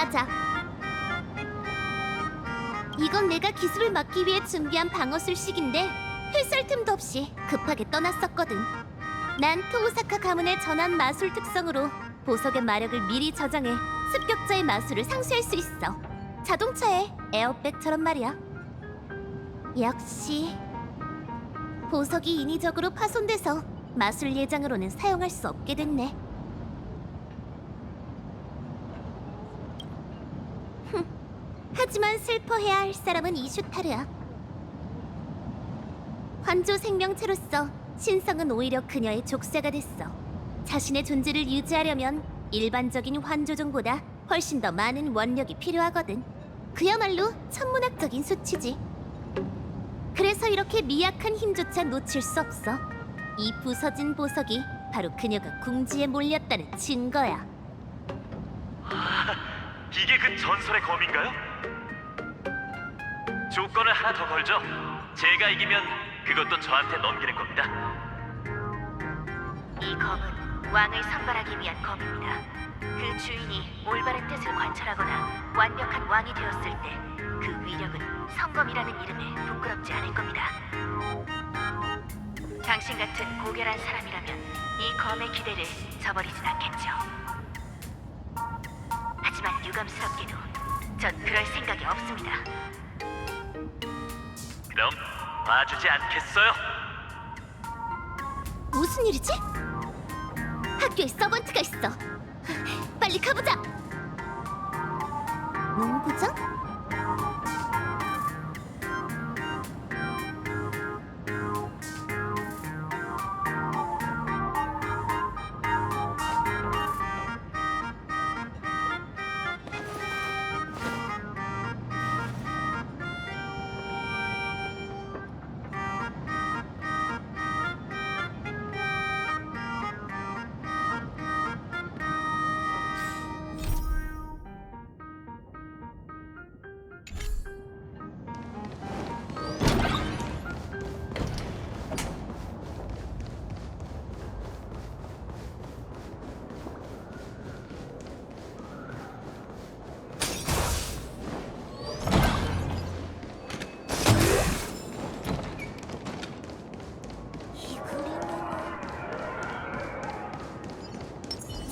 맞아. 이건 내가 기술을 막기 위해 준비한 방어술식인데 회수할 틈도 없이 급하게 떠났었거든. 난 토우사카 가문의 전한 마술 특성으로 보석의 마력을 미리 저장해 습격자의 마술을 상쇄할 수 있어. 자동차의 에어백처럼 말이야. 역시 보석이 인위적으로 파손돼서 마술 예장으로는 사용할 수 없게 됐네. 하지만 슬퍼해야 할 사람은 이슈타르야. 환조 생명체로서 신성은 오히려 그녀의 족쇄가 됐어. 자신의 존재를 유지하려면 일반적인 환조종보다 훨씬 더 많은 원력이 필요하거든. 그야말로 천문학적인 수치지. 그래서 이렇게 미약한 힘조차 놓칠 수 없어. 이 부서진 보석이 바로 그녀가 궁지에 몰렸다는 증거야. 이게 그 전설의 검인가요? 조건을 하나 더 걸죠. 제가 이기면 그것도 저한테 넘기는 겁니다. 이 검은 왕을 선발하기 위한 검입니다. 그 주인이 올바른 뜻을 관철하거나 완벽한 왕이 되었을 때 그 위력은 성검이라는 이름에 부끄럽지 않을 겁니다. 당신 같은 고결한 사람이라면 이 검의 기대를 저버리진 않겠죠. 하지만 유감스럽게도 전 그럴 생각이 없습니다. 그럼 봐주지 않겠어요? 무슨 일이지? 학교에 서번트가 있어. 빨리 가보자. 농구장?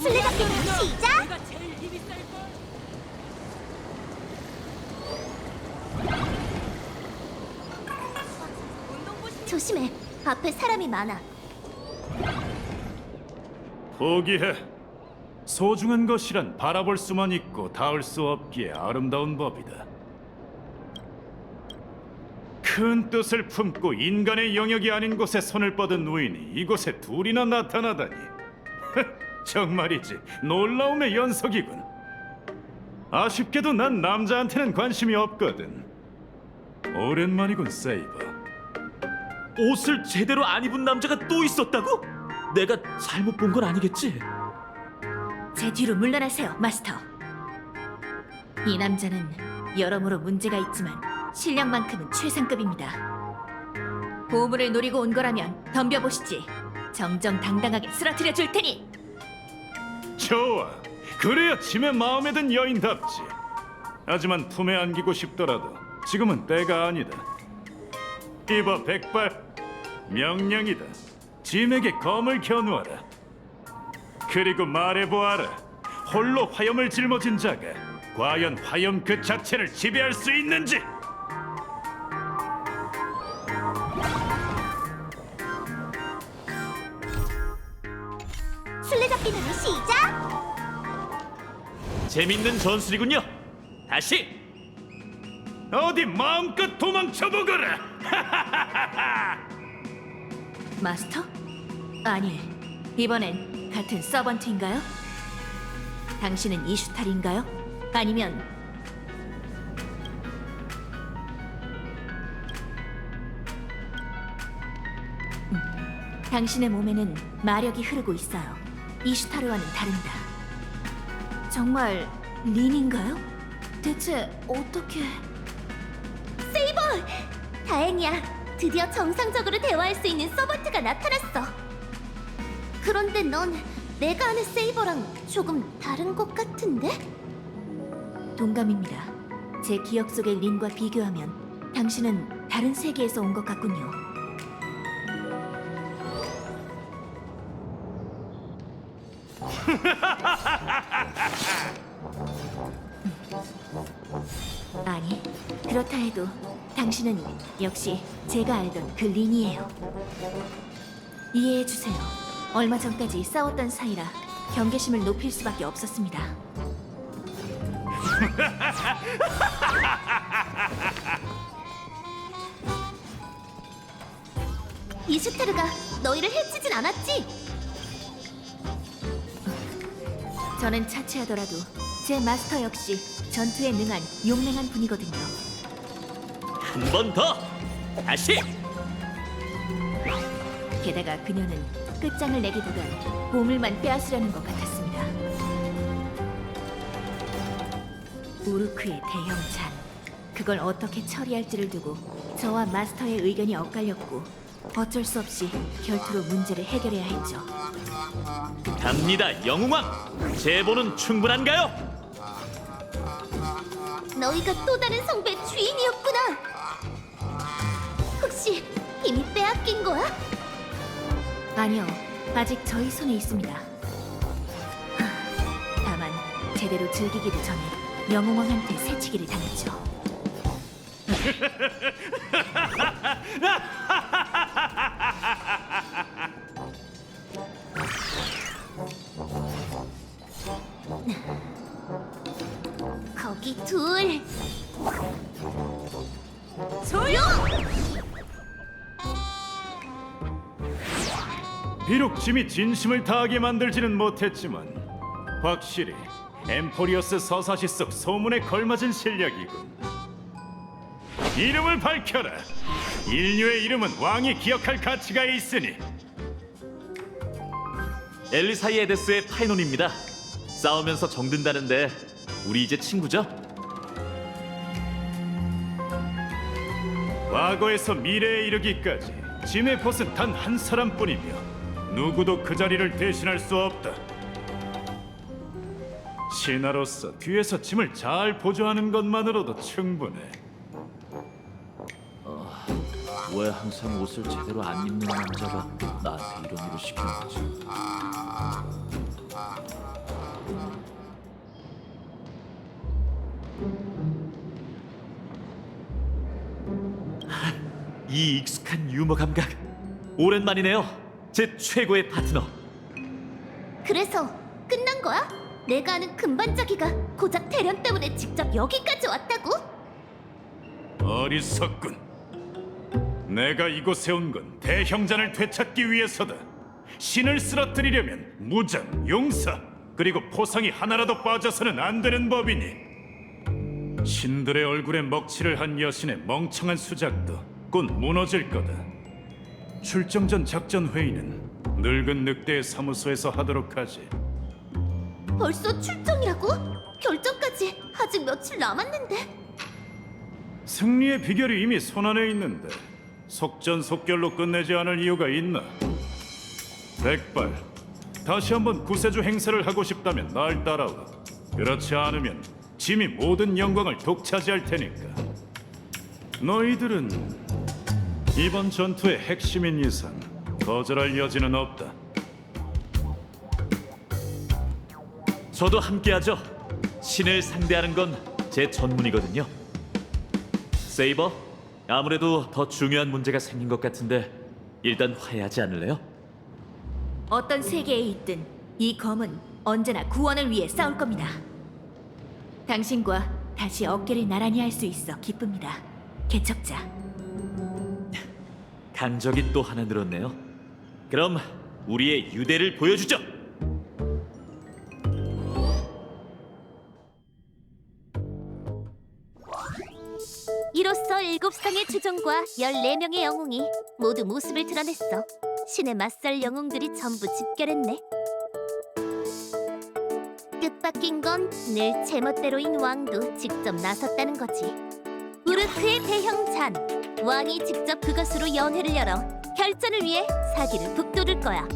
술래잡기는 시작! 조심해. 앞에 사람이 많아. 포기해. 소중한 것이란 바라볼 수만 있고 닿을 수 없기에 아름다운 법이다. 큰 뜻을 품고 인간의 영역이 아닌 곳에 손을 뻗은 누인이 이곳에 둘이나 나타나다니. 정말이지 놀라움의 연속이군. 아쉽게도 난 남자한테는 관심이 없거든. 오랜만이군, 세이버. 옷을 제대로 안 입은 남자가 또 있었다고? 내가 잘못 본 건 아니겠지? 제 뒤로 물러나세요, 마스터. 이 남자는 여러모로 문제가 있지만 실력만큼은 최상급입니다. 보물을 노리고 온 거라면 덤벼보시지. 정정당당하게 쓰러뜨려 줄 테니. 좋아. 그래야 짐의 마음에 든 여인답지. 하지만 품에 안기고 싶더라도 지금은 때가 아니다. 이봐, 백발. 명령이다. 짐에게 검을 겨누어라. 그리고 말해보아라. 홀로 화염을 짊어진 자가 과연 화염 그 자체를 지배할 수 있는지. 술래잡기는 시작! 재밌는 전술이군요. 다시! 어디 마음껏 도망쳐보거라. 마스터? 아니, 이번엔 같은 서번트인가요? 당신은 이슈탈인가요? 아니면 당신의 몸에는 마력이 흐르고 있어요. 이슈타르와는 다릅니다. 정말 린인가요? 대체 어떻게... 세이버! 다행이야. 드디어 정상적으로 대화할 수 있는 서번트가 나타났어. 그런데 넌 내가 아는 세이버랑 조금 다른 것 같은데? 동감입니다. 제 기억 속의 린과 비교하면 당신은 다른 세계에서 온 것 같군요. 아니, 그렇다 해도 당신은 역시 제가 알던 그 린이에요. 이해해 주세요. 얼마 전까지 싸웠던 사이라 경계심을 높일 수밖에 없었습니다. 이슈테르가 너희를 해치진 않았지? 저는 차치하더라도 제 마스터 역시 전투에 능한 용맹한 분이거든요. 한 번 더! 다시! 게다가 그녀는 끝장을 내기보단 보물만 빼앗으려는 것 같았습니다. 우르크의 대형 잔, 그걸 어떻게 처리할지를 두고 저와 마스터의 의견이 엇갈렸고 어쩔 수 없이 결투로 문제를 해결해야 했죠. 갑니다, 영웅왕! 제보는 충분한가요? 너희가 또 다른 성배 주인이었구나. 혹시 이미 빼앗긴 거야? 아니요, 아직 저희 손에 있습니다. 다만 제대로 즐기기도 전에 영웅왕한테 새치기를 당했죠. 거기 둘. 조용! 비록 짐이 진심을 다하게 만들지는 못했지만 확실히 엠포리어스 서사시 속 소문에 걸맞은 실력이군. 이름을 밝혀라. 인류의 이름은 왕이 기억할 가치가 있으니. 엘리사이에데스의 파이논입니다. 싸우면서 정든다는데 우리 이제 친구죠? 과거에서 미래에 이르기까지 짐의 벗은 단 한 사람뿐이며 누구도 그 자리를 대신할 수 없다. 신하로서 뒤에서 짐을 잘 보조하는 것만으로도 충분해. 왜 항상 옷을 제대로 안 입는 남자가 나한테 이런 일을 시키는 거지? 이 익숙한 유머 감각 오랜만이네요. 제 최고의 파트너. 그래서 끝난 거야? 내가 아는 금반짝이가 고작 대련 때문에 직접 여기까지 왔다고? 어리석군. 내가 이곳에 온 건 대형잔을 되찾기 위해서다. 신을 쓰러뜨리려면 무장, 용사, 그리고 포상이 하나라도 빠져서는 안 되는 법이니 신들의 얼굴에 먹칠을 한 여신의 멍청한 수작도 곧 무너질 거다. 출정 전 작전 회의는 늙은 늑대의 사무소에서 하도록 하지. 벌써 출정이라고? 결정까지 아직 며칠 남았는데. 승리의 비결이 이미 손안에 있는데 속전속결로 끝내지 않을 이유가 있나? 백발, 다시 한번 구세주 행세를 하고 싶다면 날 따라와. 그렇지 않으면 짐이 모든 영광을 독차지할 테니까. 너희들은 이번 전투의 핵심인 이상 거절할 여지는 없다. 저도 함께하죠. 신을 상대하는 건 제 전문이거든요. 세이버, 아무래도 더 중요한 문제가 생긴 것 같은데 일단 화해하지 않을래요? 어떤 세계에 있든 이 검은 언제나 구원을 위해 싸울 겁니다. 당신과 다시 어깨를 나란히 할 수 있어 기쁩니다. 개척자. 강적이 또 하나 늘었네요. 그럼 우리의 유대를 보여주죠. 이로써 7상의 주종과 14명의 영웅이 모두 모습을 드러냈어. 신에 맞설 영웅들이 전부 집결했네. 뜻밖인 건 늘 제멋대로인 왕도 직접 나섰다는 거지. 우르크의 대형 잔, 왕이 직접 그것으로 연회를 열어 결전을 위해 사기를 북돋을 거야.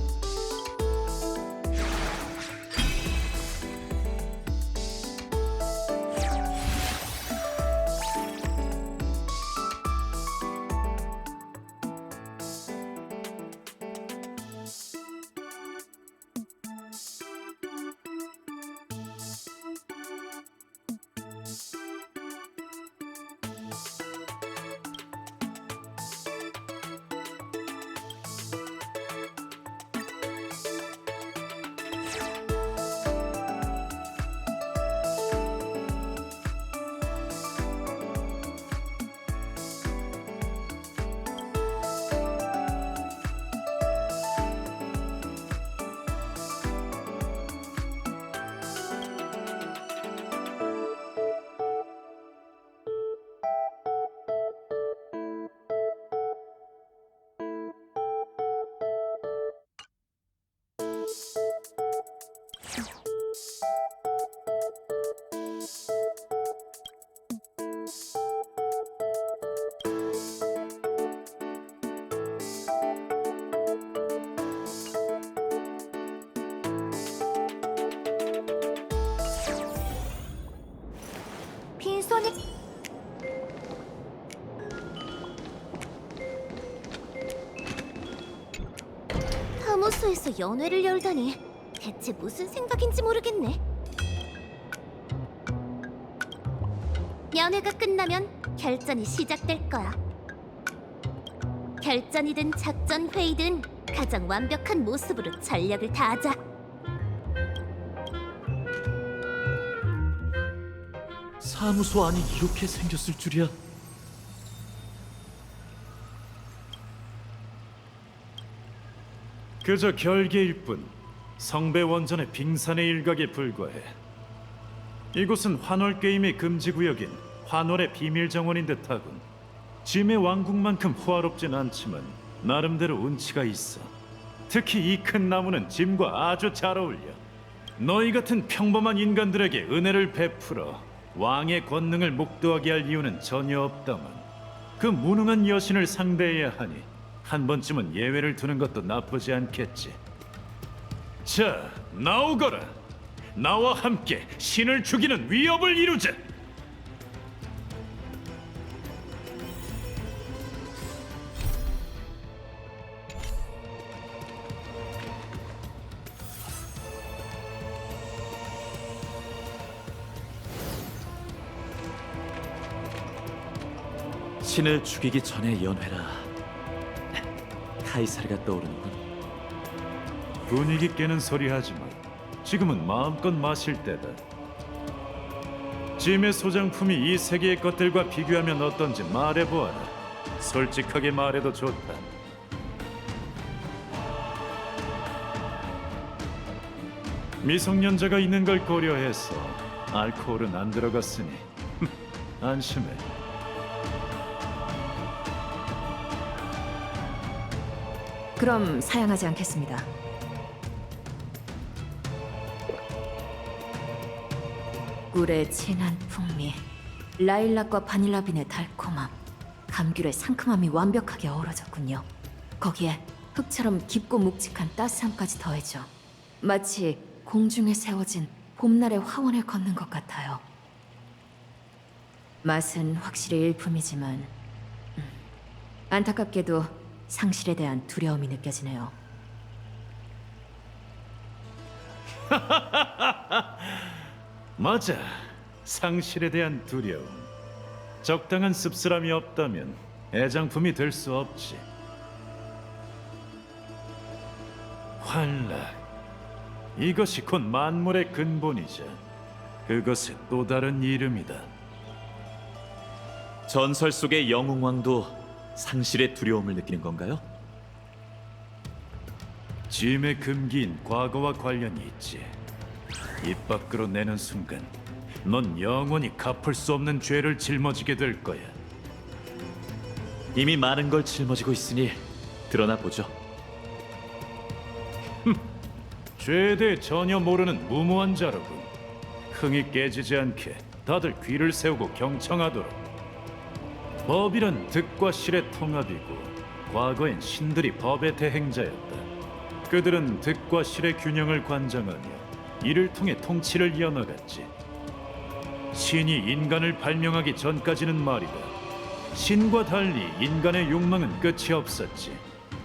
사무소에서 연회를 열다니 대체 무슨 생각인지 모르겠네. 연회가 끝나면 결전이 시작될 거야. 결전이든 작전 회의든 가장 완벽한 모습으로 전력을 다하자. 사무소 안이 이렇게 생겼을 줄이야. 그저 결계일 뿐 성배 원전의 빙산의 일각에 불과해. 이곳은 환월 게임의 금지 구역인 환월의 비밀 정원인 듯하군. 짐의 왕국만큼 호화롭진 않지만 나름대로 운치가 있어. 특히 이 큰 나무는 짐과 아주 잘 어울려. 너희 같은 평범한 인간들에게 은혜를 베풀어 왕의 권능을 목도하게 할 이유는 전혀 없다만 그 무능한 여신을 상대해야 하니 한 번쯤은 예외를 두는 것도 나쁘지 않겠지. 자, 나오거라. 나와 함께 신을 죽이는 위협을 이루자. 신을 죽이기 전에 연회라. 카이사르가 떠오르는군. 분위기 깨는 소리 하지마. 지금은 마음껏 마실 때다. 짐의 소장품이 이 세계의 것들과 비교하면 어떤지 말해보아라. 솔직하게 말해도 좋다. 미성년자가 있는 걸 고려해서 알코올은 안 들어갔으니 안심해. 그럼 사양하지 않겠습니다. 꿀의 진한 풍미, 라일락과 바닐라빈의 달콤함, 감귤의 상큼함이 완벽하게 어우러졌군요. 거기에 흙처럼 깊고 묵직한 따스함까지 더해져 마치 공중에 세워진 봄날의 화원을 걷는 것 같아요. 맛은 확실히 일품이지만 안타깝게도 상실에 대한 두려움이 느껴지네요. 맞아. 상실에 대한 두려움. 적당한 씁쓸함이 없다면 애장품이 될 수 없지. 환락. 이것이 곧 만물의 근본이자 그것의 또 다른 이름이다. 전설 속의 영웅왕도 상실의 두려움을 느끼는 건가요? 짐의 금기인 과거와 관련이 있지. 입 밖으로 내는 순간 넌 영원히 갚을 수 없는 죄를 짊어지게 될 거야. 이미 많은 걸 짊어지고 있으니 드러나 보죠. 죄에 대해 전혀 모르는 무모한 자로군. 흥이 깨지지 않게 다들 귀를 세우고 경청하도록. 법이란 득과 실의 통합이고 과거엔 신들이 법의 대행자였다. 그들은 득과 실의 균형을 관장하며 이를 통해 통치를 이어나갔지. 신이 인간을 발명하기 전까지는 말이다. 신과 달리 인간의 욕망은 끝이 없었지.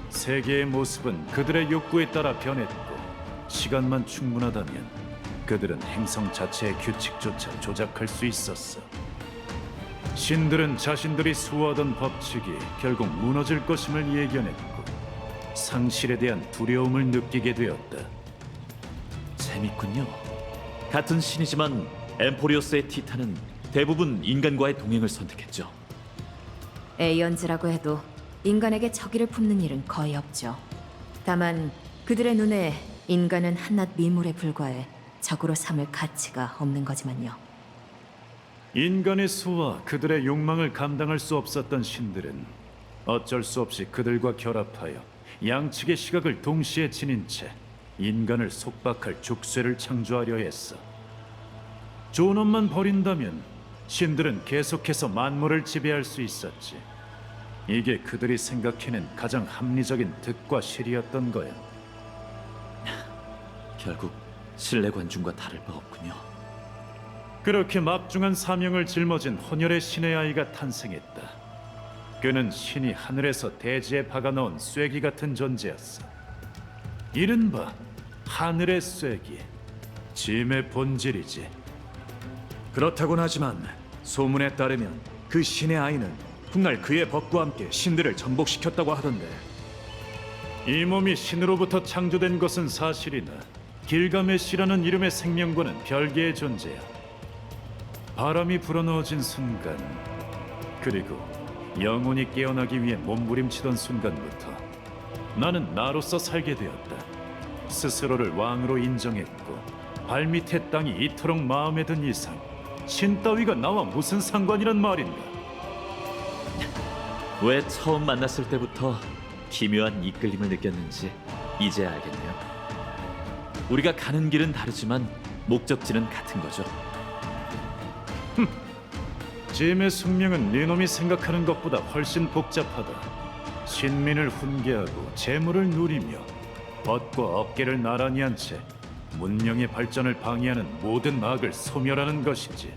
세계의 모습은 그들의 욕구에 따라 변했고 시간만 충분하다면 그들은 행성 자체의 규칙조차 조작할 수 있었어. 신들은 자신들이 수호하던 법칙이 결국 무너질 것임을 예견했고 상실에 대한 두려움을 느끼게 되었다. 재밌군요. 같은 신이지만 엠포리오스의 티탄은 대부분 인간과의 동행을 선택했죠. 에이언즈라고 해도 인간에게 적의를 품는 일은 거의 없죠. 다만 그들의 눈에 인간은 한낱 미물에 불과해 적으로 삼을 가치가 없는 거지만요. 인간의 수와 그들의 욕망을 감당할 수 없었던 신들은 어쩔 수 없이 그들과 결합하여 양측의 시각을 동시에 지닌 채 인간을 속박할 족쇄를 창조하려 했어. 존엄만 버린다면 신들은 계속해서 만물을 지배할 수 있었지. 이게 그들이 생각해낸 가장 합리적인 득과 실이었던 거야. 결국 신뢰관중과 다를 바 없군요. 그렇게 막중한 사명을 짊어진 혼혈의 신의 아이가 탄생했다. 그는 신이 하늘에서 대지에 박아넣은 쐐기 같은 존재였어. 이른바 하늘의 쐐기, 짐의 본질이지. 그렇다곤 하지만 소문에 따르면 그 신의 아이는 훗날 그의 벗과 함께 신들을 전복시켰다고 하던데. 이 몸이 신으로부터 창조된 것은 사실이나 길가메시라는 이름의 생명과는 별개의 존재야. 바람이 불어넣어진 순간, 그리고 영혼이 깨어나기 위해 몸부림치던 순간부터 나는 나로서 살게 되었다. 스스로를 왕으로 인정했고 발밑의 땅이 이토록 마음에 든 이상 신 따위가 나와 무슨 상관이란 말인가? 왜 처음 만났을 때부터 기묘한 이끌림을 느꼈는지 이제 알겠네요. 우리가 가는 길은 다르지만 목적지는 같은 거죠. 짐의 숙명은 네놈이 생각하는 것보다 훨씬 복잡하다. 신민을 훈계하고 재물을 누리며 벗과 어깨를 나란히 한 채 문명의 발전을 방해하는 모든 악을 소멸하는 것이지.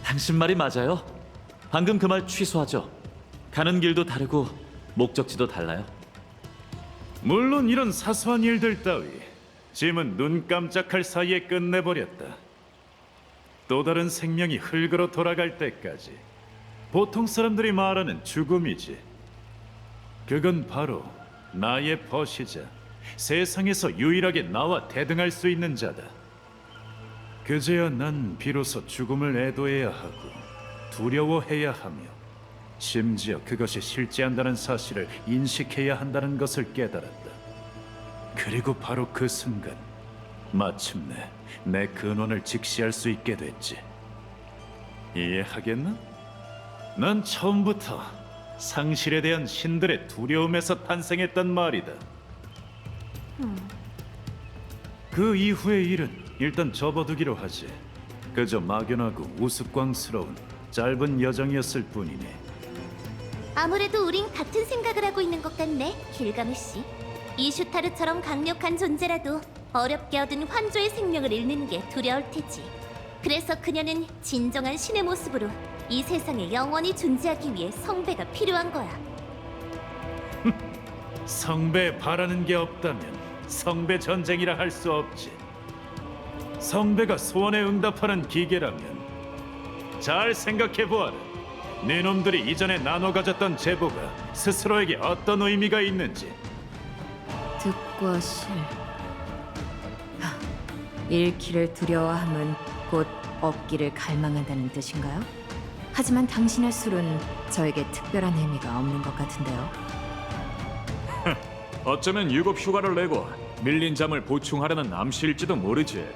당신 말이 맞아요. 방금 그 말 취소하죠. 가는 길도 다르고 목적지도 달라요. 물론 이런 사소한 일들 따위 짐은 눈 깜짝할 사이에 끝내버렸다. 또 다른 생명이 흙으로 돌아갈 때까지 보통 사람들이 말하는 죽음이지. 그건 바로 나의 벗이자 세상에서 유일하게 나와 대등할 수 있는 자다. 그제야 난 비로소 죽음을 애도해야 하고 두려워해야 하며 심지어 그것이 실제한다는 사실을 인식해야 한다는 것을 깨달았다. 그리고 바로 그 순간 마침내 내 근원을 직시할 수 있게 됐지. 이해하겠나? 난 처음부터 상실에 대한 신들의 두려움에서 탄생했단 말이다. 그 이후의 일은 일단 접어두기로 하지. 그저 막연하고 우스꽝스러운 짧은 여정이었을 뿐이니. 아무래도 우린 같은 생각을 하고 있는 것 같네, 길가메시. 이슈타르처럼 강력한 존재라도 어렵게 얻은 환조의 생명을 잃는 게 두려울 테지. 그래서 그녀는 진정한 신의 모습으로 이 세상에 영원히 존재하기 위해 성배가 필요한 거야. 성배에 바라는 게 없다면 성배 전쟁이라 할 수 없지. 성배가 소원에 응답하는 기계라면 잘 생각해 보아라. 네 놈들이 이전에 나눠 가졌던 제보가 스스로에게 어떤 의미가 있는지. 득과 실. 잃기를 두려워함은 곧 얻기를 갈망한다는 뜻인가요? 하지만 당신의 술은 저에게 특별한 의미가 없는 것 같은데요. 어쩌면 유급 휴가를 내고 밀린 잠을 보충하려는 암시일지도 모르지.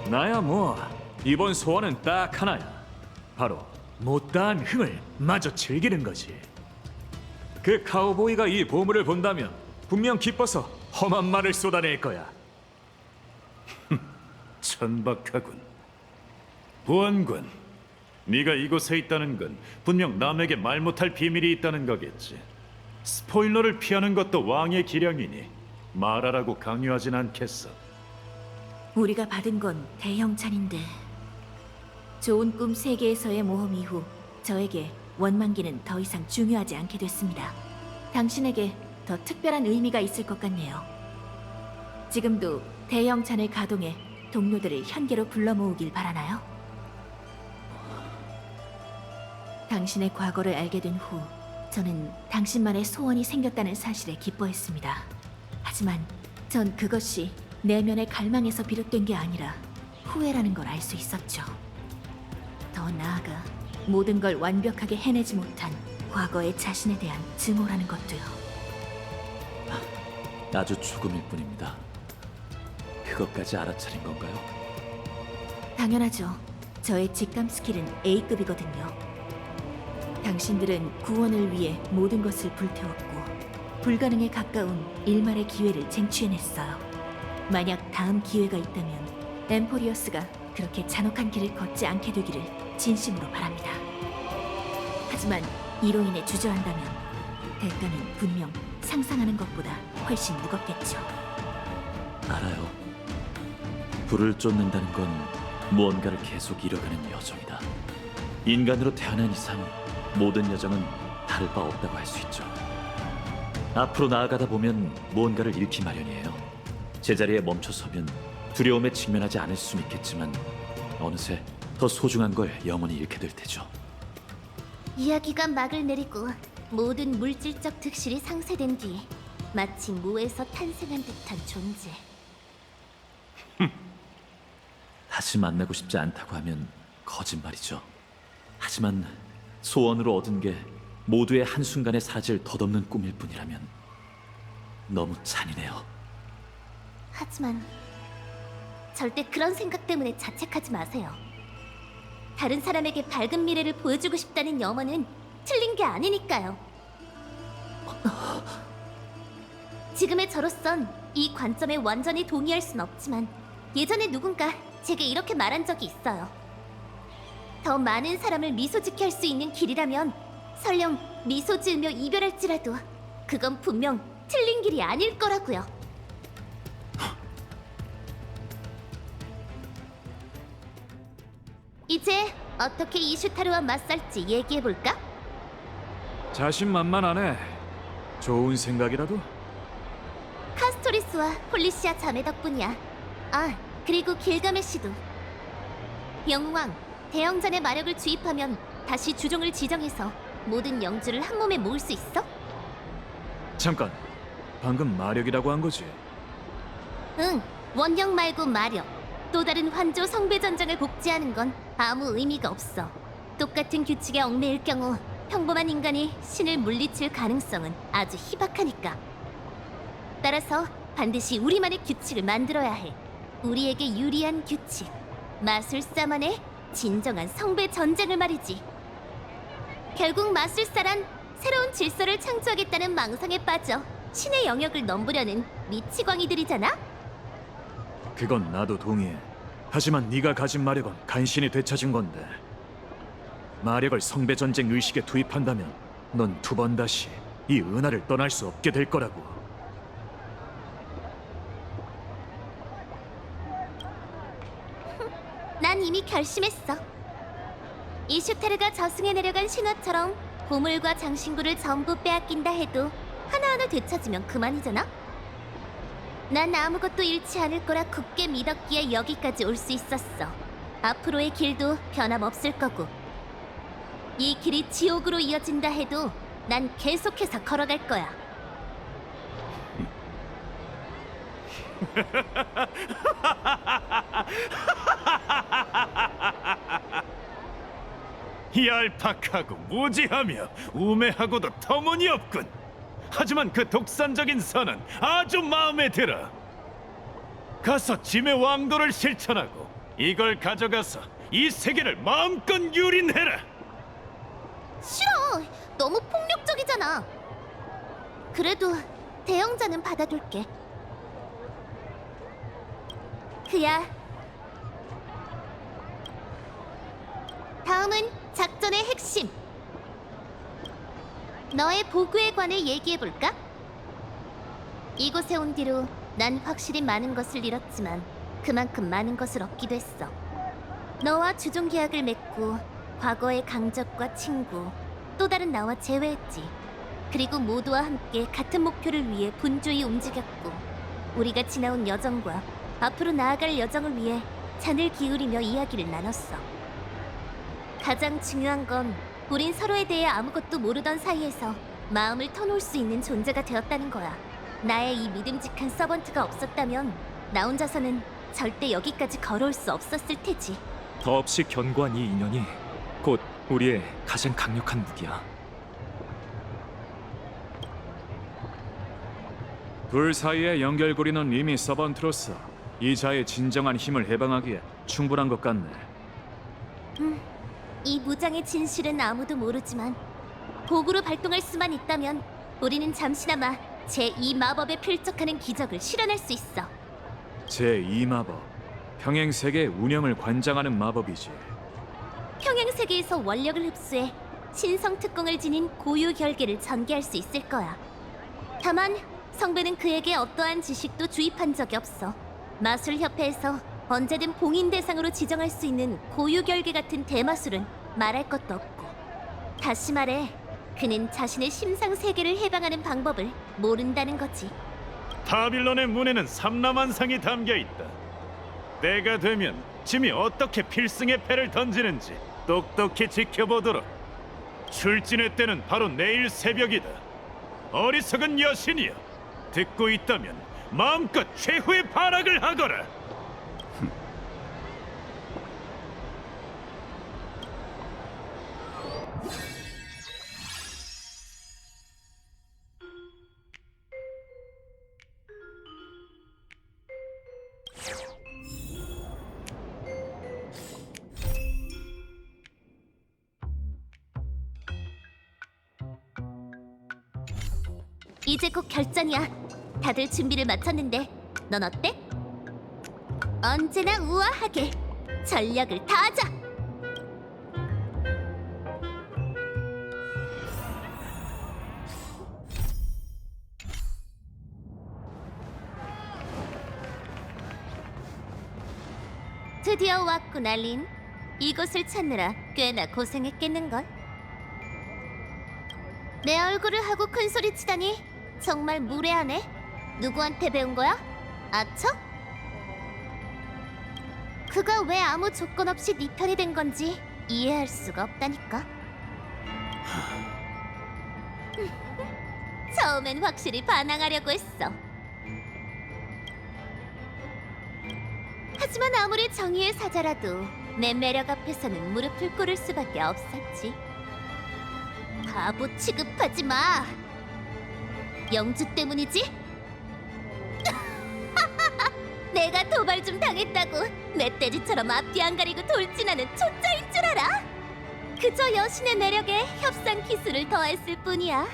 나야 뭐 이번 소원은 딱 하나야. 바로 못다한 흥을 마저 즐기는 거지. 그 카우보이가 이 보물을 본다면 분명 기뻐서 험한 말을 쏟아낼 거야. 천박하군. 보안관, 네가 이곳에 있다는 건 분명 남에게 말 못할 비밀이 있다는 거겠지. 스포일러를 피하는 것도 왕의 기량이니 말하라고 강요하진 않겠어. 우리가 받은 건 대형 찬인데 좋은 꿈 세계에서의 모험 이후 저에게 원만기는 더 이상 중요하지 않게 됐습니다. 당신에게 더 특별한 의미가 있을 것 같네요. 지금도 대형 찬을 가동해 동료들을 현계로 불러 모으길 바라나요? 당신의 과거를 알게 된 후 저는 당신만의 소원이 생겼다는 사실에 기뻐했습니다. 하지만 전 그것이 내면의 갈망에서 비롯된 게 아니라 후회라는 걸 알 수 있었죠. 더 나아가 모든 걸 완벽하게 해내지 못한 과거의 자신에 대한 증오라는 것도요. 아주 조금일 뿐입니다. 그것까지 알아차린 건가요? 당연하죠. 저의 직감 스킬은 A급이거든요. 당신들은 구원을 위해 모든 것을 불태웠고 불가능에 가까운 일말의 기회를 쟁취해냈어요. 만약 다음 기회가 있다면 엠포리어스가 그렇게 잔혹한 길을 걷지 않게 되기를 진심으로 바랍니다. 하지만 이로 인해 주저한다면 대가는 분명 상상하는 것보다 훨씬 무겁겠죠. 알아요. 불을 쫓는다는 건 무언가를 계속 이뤄가는 여정이다. 인간으로 태어난 이상 모든 여정은 다를 바 없다고 할 수 있죠. 앞으로 나아가다 보면 무언가를 잃기 마련이에요. 제자리에 멈춰서면 두려움에 직면하지 않을 수는 있겠지만 어느새 더 소중한 걸 영원히 잃게 될 테죠. 이야기가 막을 내리고 모든 물질적 득실이 상쇄된 뒤 마치 무에서 탄생한 듯한 존재. 다시 만나고 싶지 않다고 하면 거짓말이죠. 하지만 소원으로 얻은 게 모두의 한순간에 사라질 덧없는 꿈일 뿐이라면 너무 잔인해요. 하지만 절대 그런 생각 때문에 자책하지 마세요. 다른 사람에게 밝은 미래를 보여주고 싶다는 염원은 틀린 게 아니니까요. 지금의 저로선 이 관점에 완전히 동의할 순 없지만 예전에 누군가 제게 이렇게 말한 적이 있어요. 더 많은 사람을 미소짓게 할 수 있는 길이라면 설령 미소 지으며 이별할지라도 그건 분명 틀린 길이 아닐 거라고요. 이제 어떻게 이슈타르와 맞설지 얘기해볼까? 자신만만하네. 좋은 생각이라도? 카스토리스와 폴리시아 자매 덕분이야. 아, 그리고 길가메시도. 영왕, 대형전의 마력을 주입하면 다시 주종을 지정해서 모든 영주를 한 몸에 모을 수 있어? 잠깐, 방금 마력이라고 한 거지? 응, 원령 말고 마력. 또 다른 환조 성배 전쟁을 복제하는 건 아무 의미가 없어. 똑같은 규칙에 얽매일 경우 평범한 인간이 신을 물리칠 가능성은 아주 희박하니까. 따라서 반드시 우리만의 규칙을 만들어야 해. 우리에게 유리한 규칙. 마술사만의 진정한 성배 전쟁을 말이지. 결국 마술사란 새로운 질서를 창조하겠다는 망상에 빠져 신의 영역을 넘보려는 미치광이들이잖아? 그건 나도 동의해. 하지만 네가 가진 마력은 간신히 되찾은 건데 마력을 성배 전쟁 의식에 투입한다면 넌 두 번 다시 이 은하를 떠날 수 없게 될 거라고. 난 이미 결심했어. 이슈테르가 저승에 내려간 신화처럼 보물과 장신구를 전부 빼앗긴다 해도 하나하나 되찾으면 그만이잖아? 난 아무것도 잃지 않을 거라 굳게 믿었기에 여기까지 올 수 있었어. 앞으로의 길도 변함없을 거고. 이 길이 지옥으로 이어진다 해도 난 계속해서 걸어갈 거야. 얄팍하고 무지하며 우매하고도 터무니없군. 하지만 그 독산적인 선은 아주 마음에 들어. 가서 짐의 왕도를 실천하고 이걸 가져가서 이 세계를 마음껏 유린해라. 싫어! 너무 폭력적이잖아. 그래도 대형자는 받아둘게. 그야. 다음은 작전의 핵심. 너의 보고에 관해 얘기해볼까? 이곳에 온 뒤로 난 확실히 많은 것을 잃었지만 그만큼 많은 것을 얻기도 했어. 너와 주종 계약을 맺고 과거의 강적과 친구, 또 다른 나와 재회했지. 그리고 모두와 함께 같은 목표를 위해 분주히 움직였고 우리가 지나온 여정과 앞으로 나아갈 여정을 위해 잔을 기울이며 이야기를 나눴어. 가장 중요한 건 우린 서로에 대해 아무것도 모르던 사이에서 마음을 터놓을 수 있는 존재가 되었다는 거야. 나의 이 믿음직한 서번트가 없었다면 나 혼자서는 절대 여기까지 걸어올 수 없었을 테지. 더없이 견고한 이 인연이 곧 우리의 가장 강력한 무기야. 둘 사이의 연결고리는 이미 서번트로서 이 자의 진정한 힘을 해방하기에 충분한 것 같네. 이 무장의 진실은 아무도 모르지만 도구로 발동할 수만 있다면 우리는 잠시나마 제2 마법에 필적하는 기적을 실현할 수 있어. 제2마법, 평행세계의 운영을 관장하는 마법이지. 평행세계에서 원력을 흡수해 신성 특공을 지닌 고유 결계를 전개할 수 있을 거야. 다만 성배는 그에게 어떠한 지식도 주입한 적이 없어. 마술협회에서 언제든 봉인 대상으로 지정할 수 있는 고유 결계 같은 대마술은 말할 것도 없고. 다시 말해, 그는 자신의 심상 세계를 해방하는 방법을 모른다는 거지. 바빌론의 문에는 삼라만상이 담겨 있다. 때가 되면 짐이 어떻게 필승의 패를 던지는지 똑똑히 지켜보도록. 출진의 때는 바로 내일 새벽이다. 어리석은 여신이여, 듣고 있다면 마음껏 최후의 발악을 하거라. 이제 곧 결전이야. 다들 준비를 마쳤는데 넌 어때? 언제나 우아하게 전력을 다하자. 드디어 왔구나, 린. 이곳을 찾느라 꽤나 고생했겠는걸? 내 얼굴을 하고 큰 소리 치다니 정말 무례하네. 누구한테 배운 거야? 아처? 그가 왜 아무 조건 없이 네 편이 된 건지 이해할 수가 없다니까. 처음엔 확실히 반항하려고 했어. 하지만 아무리 정의의 사자라도 내 매력 앞에서는 무릎을 꿇을 수밖에 없었지. 바보 취급하지 마. 영주 때문이지? 내가 도발 좀 당했다고 멧돼지처럼 앞뒤 안 가리고 돌진하는 초짜인 줄 알아? 그저 여신의 매력에 협상 기술을 더했을 뿐이야.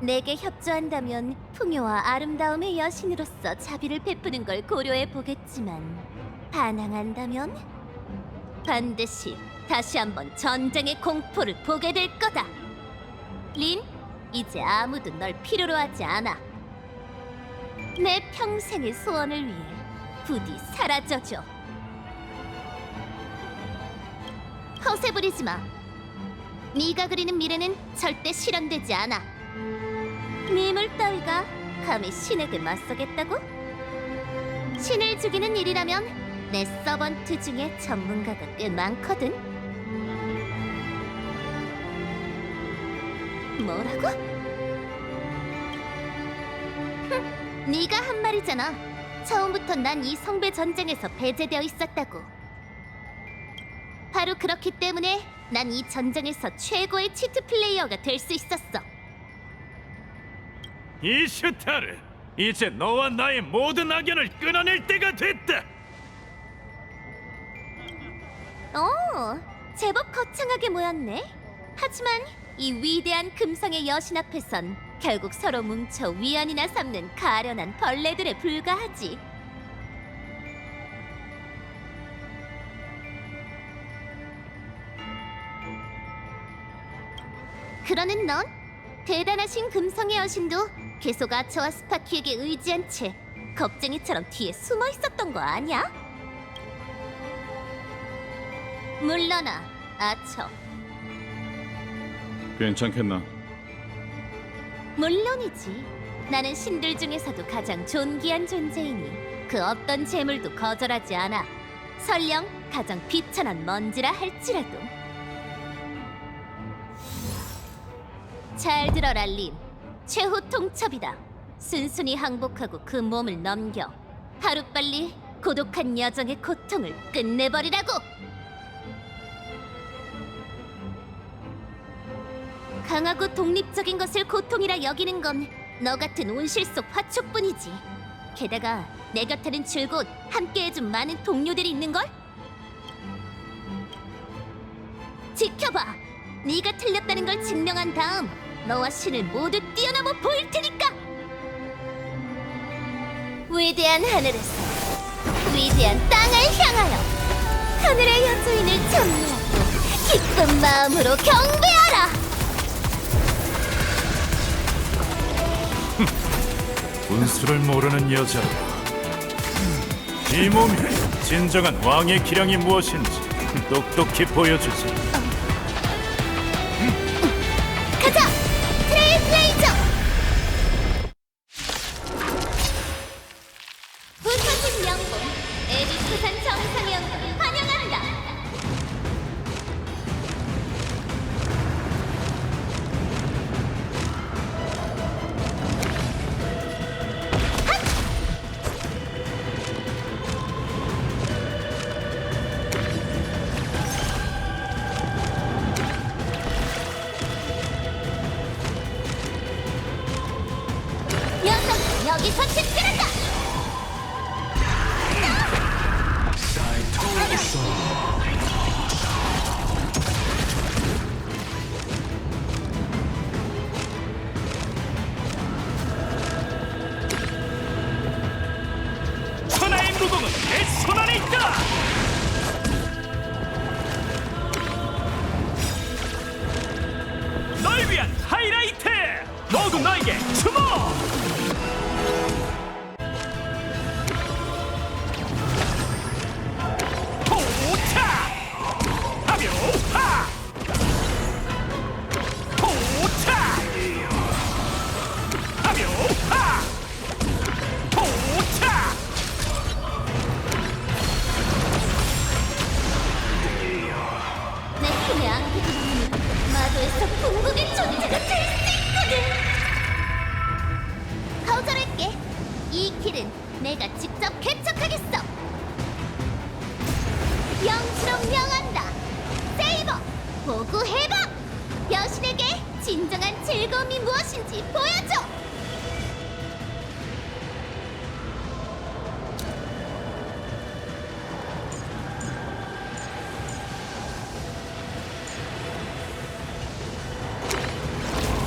내게 협조한다면 풍요와 아름다움의 여신으로서 자비를 베푸는 걸 고려해 보겠지만 반항한다면 반드시 다시 한번 전쟁의 공포를 보게 될 거다. 린, 이제 아무도 널 필요로 하지 않아. 내 평생의 소원을 위해 부디 사라져줘. 허세 부리지 마. 네가 그리는 미래는 절대 실현되지 않아. 미물 따위가 감히 신에게 맞서겠다고? 신을 죽이는 일이라면 내 서번트 중에 전문가가 꽤 많거든. 뭐라고? 네가 한 말이잖아. 처음부터 난 이 성배 전쟁에서 배제되어 있었다고. 바로 그렇기 때문에 난 이 전쟁에서 최고의 치트 플레이어가 될 수 있었어. 이슈타르, 이제 너와 나의 모든 악연을 끊어낼 때가 됐다. 제법 거창하게 모였네. 하지만 이 위대한 금성의 여신 앞에선 결국 서로 뭉쳐 위안이나 삼는 가련한 벌레들에 불과하지. 그러는 넌 대단하신 금성의 여신도 계속 아처와 스파키에게 의지한 채 겁쟁이처럼 뒤에 숨어 있었던 거 아니야? 물러나, 아처. 괜찮겠나? 물론이지. 나는 신들 중에서도 가장 존귀한 존재이니 그 어떤 재물도 거절하지 않아. 설령 가장 비천한 먼지라 할지라도. 잘 들어라, 린. 최후 통첩이다. 순순히 항복하고 그 몸을 넘겨 하루빨리 고독한 여정의 고통을 끝내버리라고. 강하고 독립적인 것을 고통이라 여기는 건 너 같은 온실 속 화초뿐이지. 게다가 내 곁에는 줄곧 함께해준 많은 동료들이 있는걸? 지켜봐. 네가 틀렸다는 걸 증명한 다음 너와 신을 모두 뛰어넘어 보일 테니까. 위대한 하늘에서 위대한 땅을 향하여 하늘의 여주인을 찬미하고 기쁜 마음으로 경배하라. 분수를 모르는 여자로 이 몸이 진정한 왕의 기량이 무엇인지 똑똑히 보여주지. 가자! 여기서 집결한다. 천하의 무공은 내 손안에 있다. 널 위한 하이라이트. 너도 나에게 주목. 호차 하묘하 호차 하묘하 호차 내 품에 안기고 있는 마도에서 궁극의 존재가 될 수 있거든. 거절할게. 이 길은 내가 직접 개척하겠어. 영수로 명한다. 세이버 보구 해봐. 여신에게 진정한 즐거움이 무엇인지 보여줘.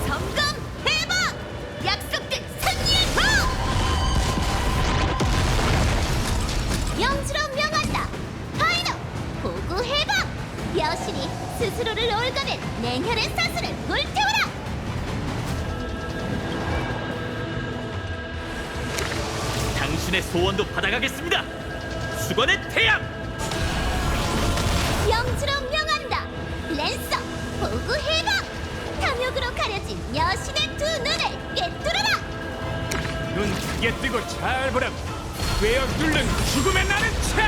성검 해봐. 약속된 승리의 호. 영수로 명한다. 파이너 보구 해봐. 여신이 스스로를 올거낸 냉혈의 사슬을 불태워라. 당신의 소원도 받아가겠습니다. 수건의 태양. 영수로 명한다. 랜서 보구 해봐. 탐욕으로 가려진 여신의 두 눈을 꿰뚫어라. 눈 크게 뜨고 잘 보라. 꿰어 뚫는 죽음의 나는 창.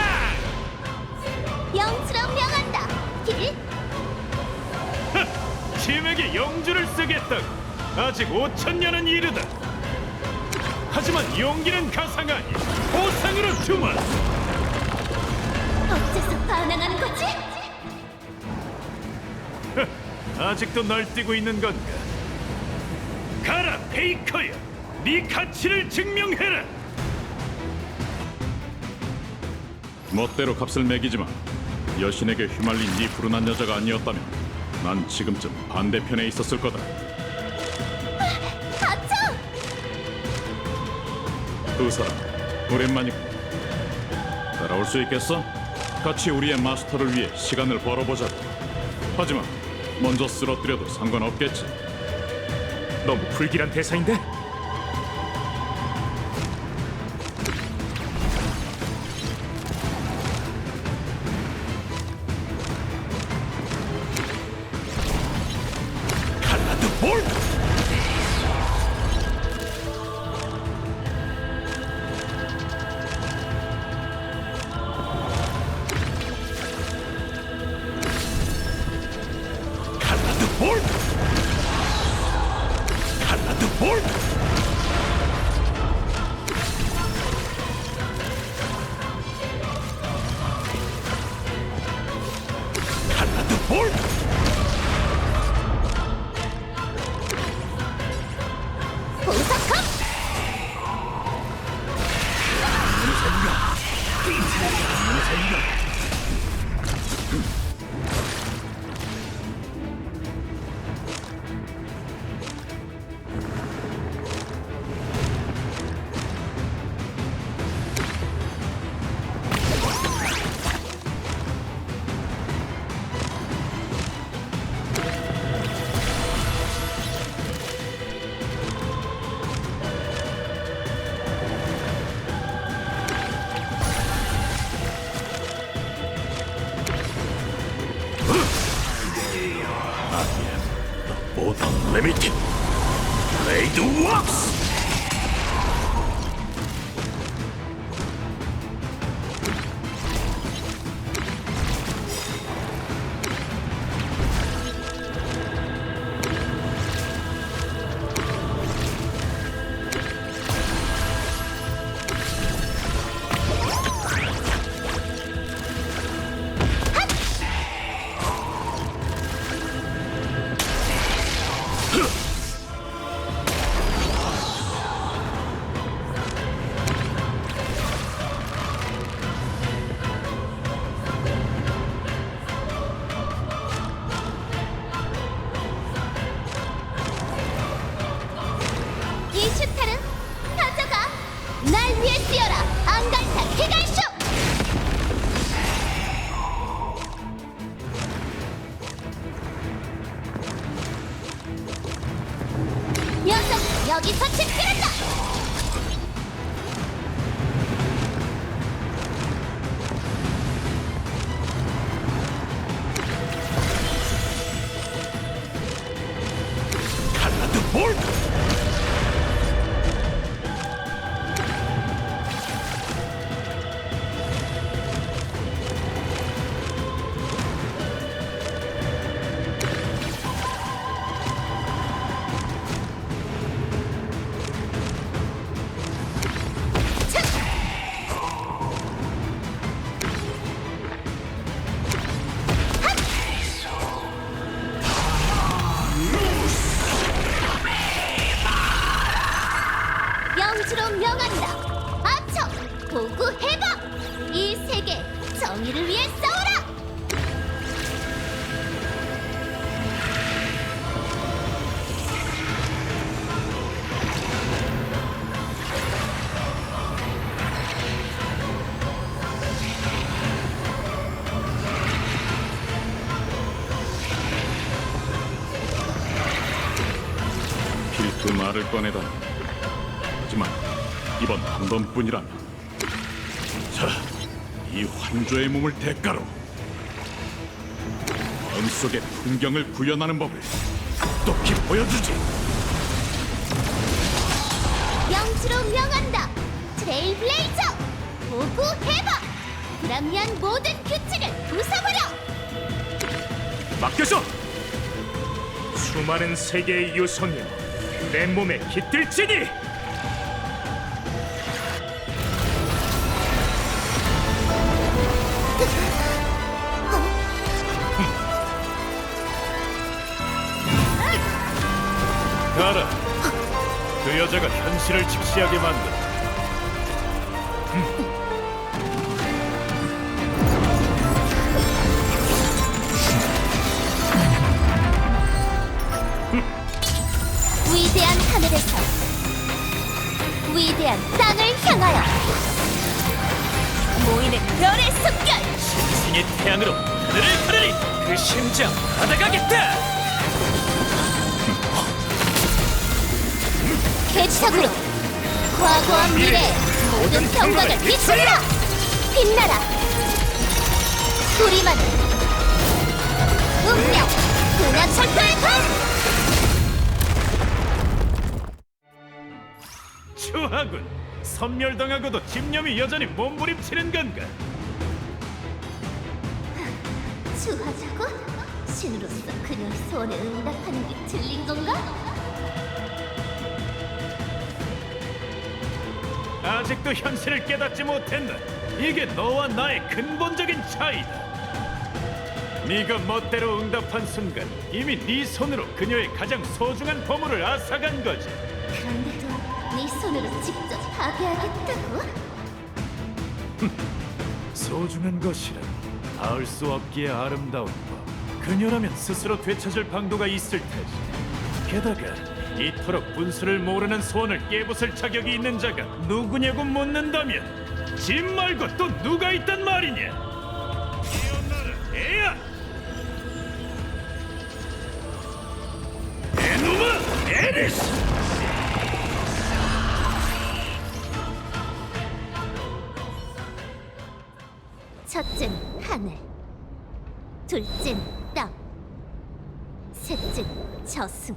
영수로 명한다. 길 짐에게 영주를 쓰겠다. 아직 5천년은 이르다. 하지만 용기는 가상하니 보상으로 주마. 어째서 반항하는 거지? 아직도 널뛰고 있는 건가? 가라 페이커야. 네 가치를 증명해라. 멋대로 값을 매기지마. 여신에게 휘말린 네 불운한 여자가 아니었다면 난 지금쯤 반대편에 있었을 거다. 다쳐! 두 사람 오랜만이고 따라올 수 있겠어? 같이 우리의 마스터를 위해 시간을 벌어보자고. 하지만 먼저 쓰러뜨려도 상관없겠지. 너무 불길한 대사인데? 칼라드 볼! 칼라드 볼! 칼라드 볼! 기관쇼! 녀석 여기서 집결한다! 칼라드 볼! 영주로 명한다. 아처 보구 해방. 이 세계 정의를 위해 싸워라. 필수 말을 꺼내다. 하지만 이번 한 번뿐이라면. 자, 이 환조의 몸을 대가로 마음속의 풍경을 구현하는 법을 똑똑히 보여주지. 영주로 명한다. 트레일블레이저 보구 해방. 불합리한 모든 규칙을 부숴버려. 맡겨줘. 수많은 세계의 유성이 내 몸에 깃들지니. 가라. 그 여자가 현실을 직시하게 만든. 위대한 하늘에서 위대한 땅을 향하여 모이는 별의 습결. 신의 태양으로 하늘을 가르리. 그 심장 받아가겠다. 개척으로 과거와 미래의 모든 병각을 비추리라. 빛나라. 우리만의 운명 은하철도의 추하군. 섬멸당하고도 집념이 여전히 몸부림치는 건가? 추하자고? 신으로서 그녀의 소원에 응답하는 게 틀린 건가? 아직도 현실을 깨닫지 못했나? 이게 너와 나의 근본적인 차이다. 네가 멋대로 응답한 순간 이미 네 손으로 그녀의 가장 소중한 보물을 앗아간 거지. 그런데도 네 손으로 직접 파괴하겠다고? 소중한 것이란 닿을 수 없기에 아름다운 법. 그녀라면 스스로 되찾을 방도가 있을 테지. 게다가 이토록 분수를 모르는 소원을 깨부술 자격이 있는 자가 누구냐고 묻는다면 집 말고 또 누가 있단 말이냐? 깨어나라, 애야! 에노마 에리스! 첫째는 하늘, 둘째는 땅, 셋째는 저승.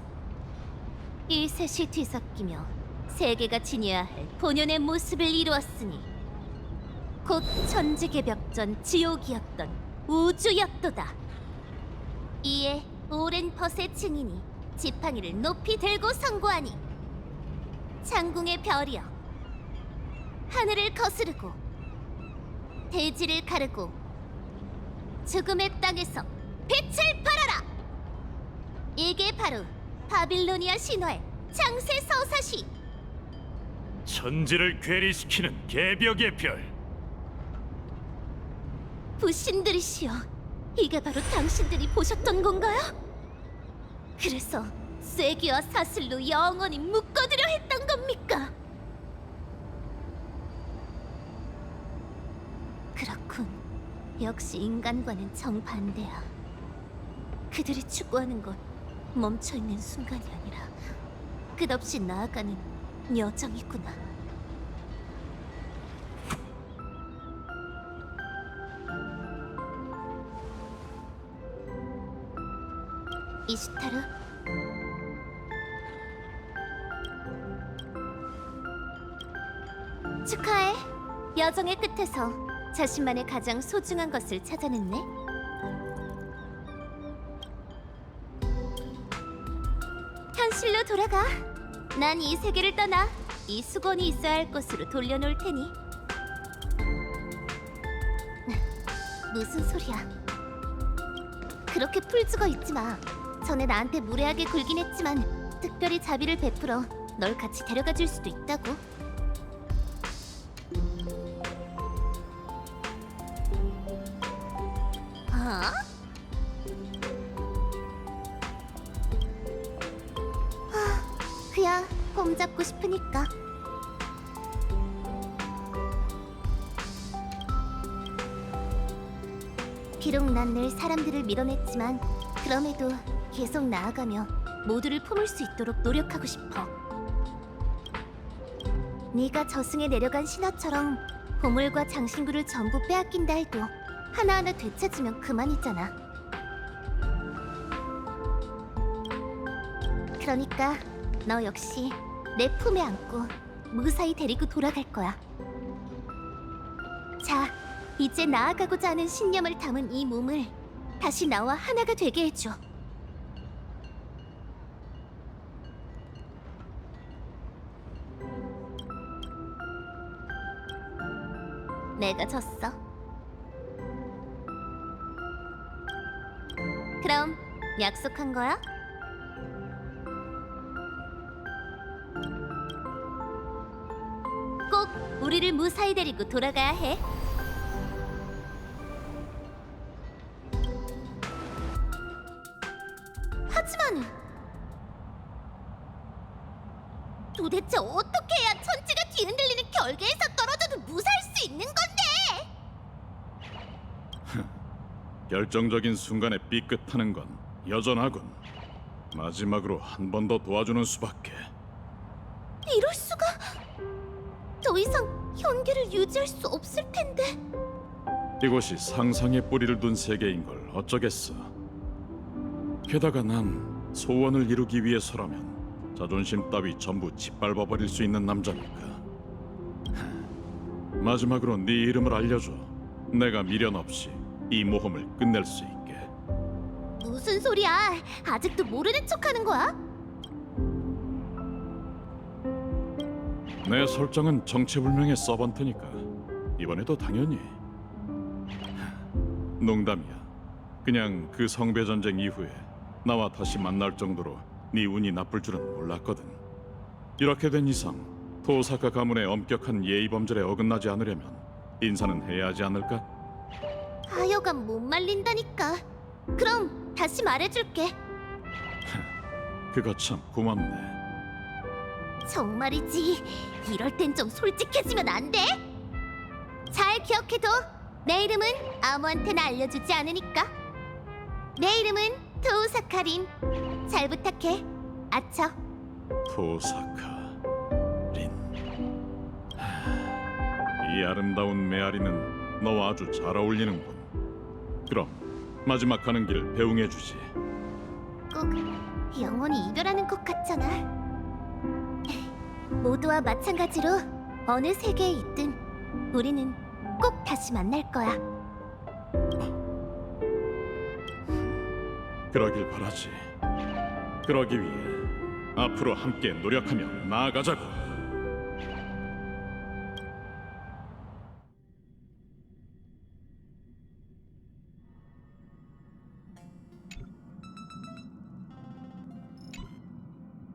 이 셋이 뒤섞이며 세계가 지녀야 할 본연의 모습을 이루었으니 곧 천지개벽전 지옥이었던 우주였도다. 이에 오랜 벗의 증인이 지팡이를 높이 들고 선고하니 장궁의 별이여, 하늘을 거스르고 대지를 가르고 죽음의 땅에서 빛을 발하라. 이게 바로 바빌로니아 신화의 창세 서사시. 천지를 괴리시키는 개벽의 별. 부신들이시여, 이게 바로 당신들이 보셨던 건가요? 그래서 쐐기와 사슬로 영원히 묶어두려 했던 겁니까? 역시 인간과는 정반대야. 그들이 추구하는 건 멈춰있는 순간이 아니라 끝없이 나아가는 여정이구나. 이시타르? 축하해. 여정의 끝에서 자신만의 가장 소중한 것을 찾아냈네. 현실로 돌아가. 난 이 세계를 떠나 이 수건이 있어야 할 곳으로 돌려놓을 테니. 무슨 소리야? 그렇게 풀죽어 있지 마. 전에 나한테 무례하게 굴긴 했지만 특별히 자비를 베풀어 널 같이 데려가 줄 수도 있다고. 어? 그야 폼 잡고 싶으니까. 비록 난 늘 사람들을 밀어냈지만 그럼에도 계속 나아가며 모두를 품을 수 있도록 노력하고 싶어. 네가 저승에 내려간 신하처럼 보물과 장신구를 전부 빼앗긴다 해도 하나하나 되찾으면 그만이잖아. 그러니까 너 역시 내 품에 안고 무사히 데리고 돌아갈 거야. 자, 이제 나아가고자 하는 신념을 담은 이 몸을 다시 나와 하나가 되게 해줘. 내가 졌어. 그럼 약속한 거야? 꼭 우리를 무사히 데리고 돌아가야 해. 하지만 도대체 어떻게 해야 천지가 뒤흔들리는 결계에서 떨어져도 무사할 수 있는 건데? 결정적인 순간에 삐끗하는 건 여전하군. 마지막으로 한 번 더 도와주는 수밖에. 이럴 수가. 더 이상 현계를 유지할 수 없을 텐데. 이곳이 상상의 뿌리를 둔 세계인 걸 어쩌겠어. 게다가 난 소원을 이루기 위해서라면 자존심 따위 전부 짓밟아 버릴 수 있는 남자니까. 마지막으로 네 이름을 알려줘. 내가 미련 없이 이 모험을 끝낼 수 있게. 무슨 소리야? 아직도 모르는 척하는 거야? 내 설정은 정체불명의 서번트니까 이번에도 당연히. 농담이야. 그냥 그 성배 전쟁 이후에 나와 다시 만날 정도로 네 운이 나쁠 줄은 몰랐거든. 이렇게 된 이상 토사카 가문의 엄격한 예의 범절에 어긋나지 않으려면 인사는 해야 하지 않을까? 하여간 못 말린다니까. 그럼 다시 말해줄게. 그거 참 고맙네. 정말이지. 이럴 땐 좀 솔직해지면 안 돼? 잘 기억해둬. 내 이름은 아무한테나 알려주지 않으니까. 내 이름은 토우사카린. 잘 부탁해. 아처. 토사카 린. 이 아름다운 메아리는 너와 아주 잘 어울리는군. 그럼 마지막 가는 길 배웅해 주지. 꼭 영원히 이별하는 것 같잖아. 모두와 마찬가지로 어느 세계에 있든 우리는 꼭 다시 만날 거야. 그러길 바라지. 그러기 위해 앞으로 함께 노력하며 나아가자고.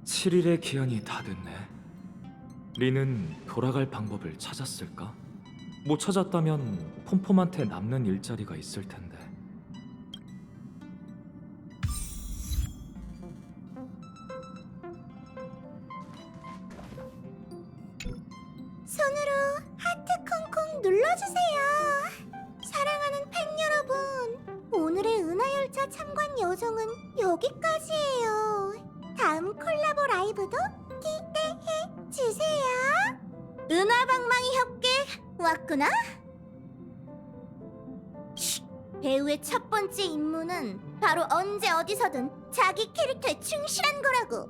칠 7일의 기한이 다 됐네. 리는 돌아갈 방법을 찾았을까? 못 찾았다면 폼폼한테 남는 일자리가 있을 텐데. 손으로 하트 콩콩 눌러주세요. 사랑하는 팬 참관 요정은 여기까지예요. 다음 콜라보 라이브도 기대해 주세요. 은하방망이 협객 왔구나. 배우의 첫 번째 임무는 바로 언제 어디서든 자기 캐릭터에 충실한 거라고.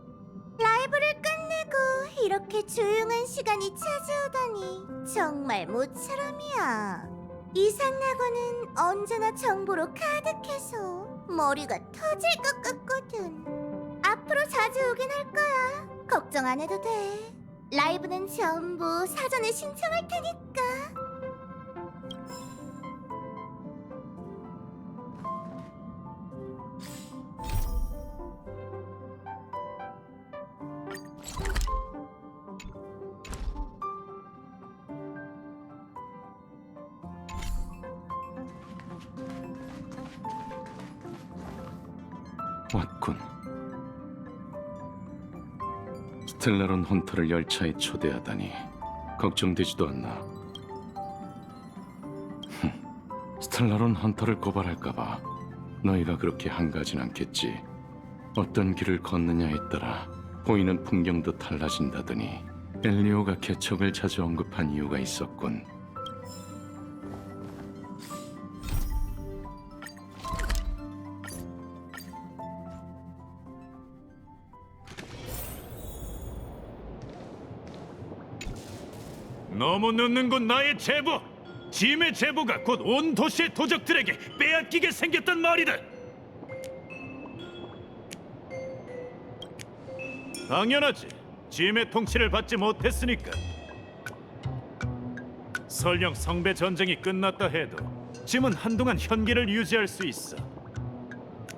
라이브를 끝내고 이렇게 조용한 시간이 찾아오다니 정말 모처럼이야. 이상락원은 언제나 정보로 가득해서 머리가 터질 것 같거든. 앞으로 자주 오긴 할 거야. 걱정 안 해도 돼. 라이브는 전부 사전에 신청할 테니까. 왔군. 스텔라론 헌터를 열차에 초대하다니 걱정되지도 않나. 스텔라론 헌터를 고발할까봐 너희가 그렇게 한가진 않겠지. 어떤 길을 걷느냐에 따라 보이는 풍경도 달라진다더니 엘리오가 개척을 자주 언급한 이유가 있었군. 너무 늦는군 나의 제보. 짐의 제보가 곧 온 도시의 도적들에게 빼앗기게 생겼단 말이다. 당연하지. 짐의 통치를 받지 못했으니까. 설령 성배 전쟁이 끝났다 해도 짐은 한동안 현기를 유지할 수 있어.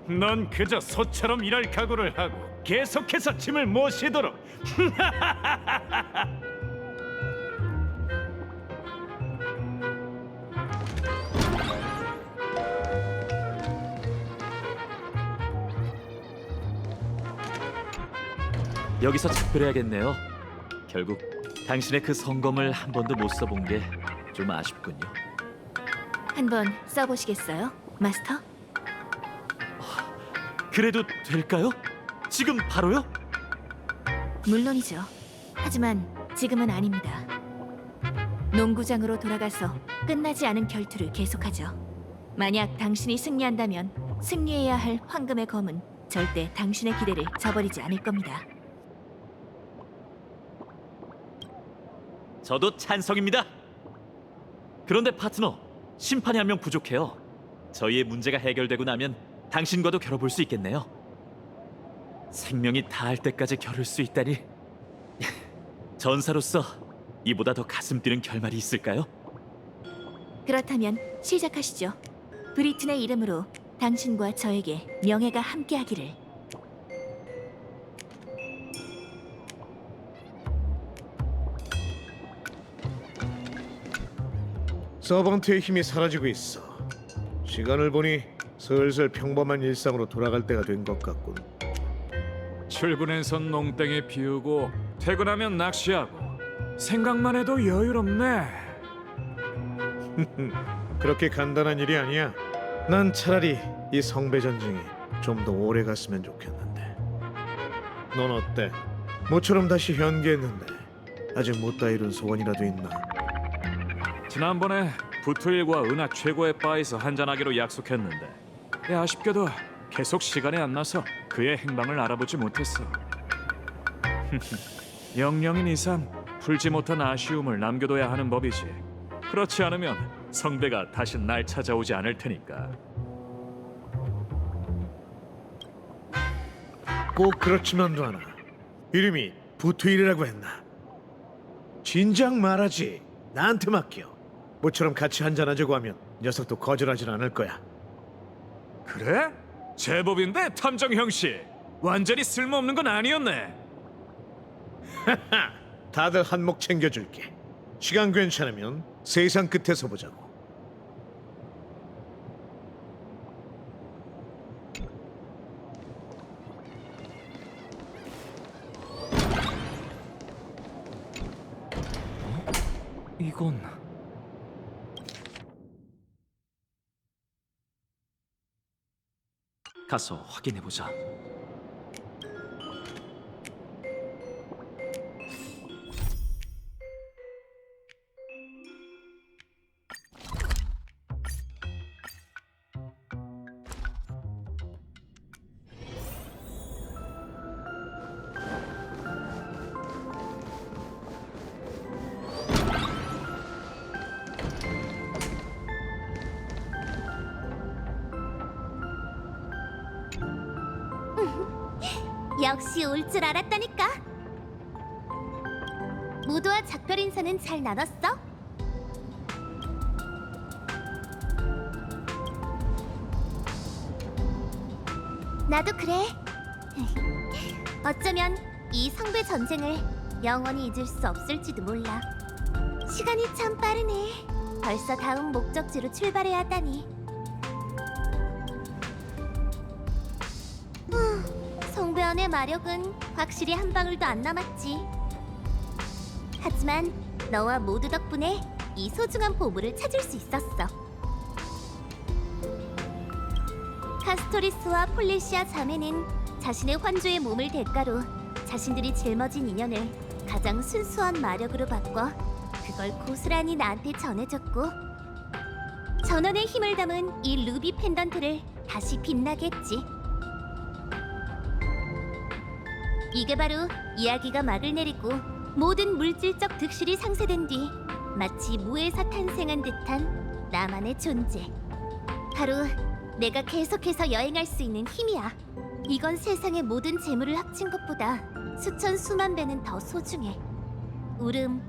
넌 그저 소처럼 일할 각오를 하고 계속해서 짐을 모시도록. 여기서 작별해야겠네요. 결국 당신의 그 성검을 한 번도 못 써본 게 좀 아쉽군요. 한번 써보시겠어요, 마스터? 그래도 될까요? 지금 바로요? 물론이죠. 하지만 지금은 아닙니다. 농구장으로 돌아가서 끝나지 않은 결투를 계속하죠. 만약 당신이 승리한다면 승리해야 할 황금의 검은 절대 당신의 기대를 저버리지 않을 겁니다. 저도 찬성입니다. 그런데 파트너, 심판이 한 명 부족해요. 저희의 문제가 해결되고 나면 당신과도 겨뤄볼 수 있겠네요. 생명이 다할 때까지 겨룰 수 있다니. 전사로서 이보다 더 가슴 뛰는 결말이 있을까요? 그렇다면 시작하시죠. 브리튼의 이름으로 당신과 저에게 명예가 함께하기를. 서번트의 힘이 사라지고 있어. 시간을 보니 슬슬 평범한 일상으로 돌아갈 때가 된 것 같군. 출근해선 농땡이 피우고 퇴근하면 낚시하고 생각만 해도 여유롭네. 그렇게 간단한 일이 아니야. 난 차라리 이 성배 전쟁이 좀 더 오래 갔으면 좋겠는데. 넌 어때? 모처럼 다시 현기했는데 아직 못 다 이룬 소원이라도 있나? 지난번에 부투일과 은하 최고의 바에서 한잔하기로 약속했는데 아쉽게도 계속 시간이 안 나서 그의 행방을 알아보지 못했어. 영영인 이상 풀지 못한 아쉬움을 남겨둬야 하는 법이지. 그렇지 않으면 성배가 다시 날 찾아오지 않을 테니까. 꼭 그렇지만도 않아. 이름이 부투일이라고 했나? 진작 말하지. 나한테 맡겨. 모처럼 같이 한잔하자고 하면 녀석도 거절하진 않을 거야. 그래? 제법인데 탐정 형씨. 완전히 쓸모없는 건 아니었네. 다들 한몫 챙겨줄게. 시간 괜찮으면 세상 끝에서 보자고. 이건 가서 확인해 보자. 역시 올 줄 알았다니까. 모두와 작별 인사는 잘 나눴어? 나도 그래. 어쩌면 이 성배 전쟁을 영원히 잊을 수 없을지도 몰라. 시간이 참 빠르네. 벌써 다음 목적지로 출발해야 하다니. 성배원의 마력은 확실히 한 방울도 안 남았지. 하지만 너와 모두 덕분에 이 소중한 보물을 찾을 수 있었어. 카스토리스와 폴리시아 자매는 자신의 환조의 몸을 대가로 자신들이 짊어진 인연을 가장 순수한 마력으로 바꿔 그걸 고스란히 나한테 전해줬고, 전원의 힘을 담은 이 루비 펜던트를 다시 빛나게 했지. 이게 바로 이야기가 막을 내리고 모든 물질적 득실이 상쇄된 뒤 마치 무에서 탄생한 듯한 나만의 존재. 바로 내가 계속해서 여행할 수 있는 힘이야. 이건 세상의 모든 재물을 합친 것보다 수천 수만 배는 더 소중해. 울음,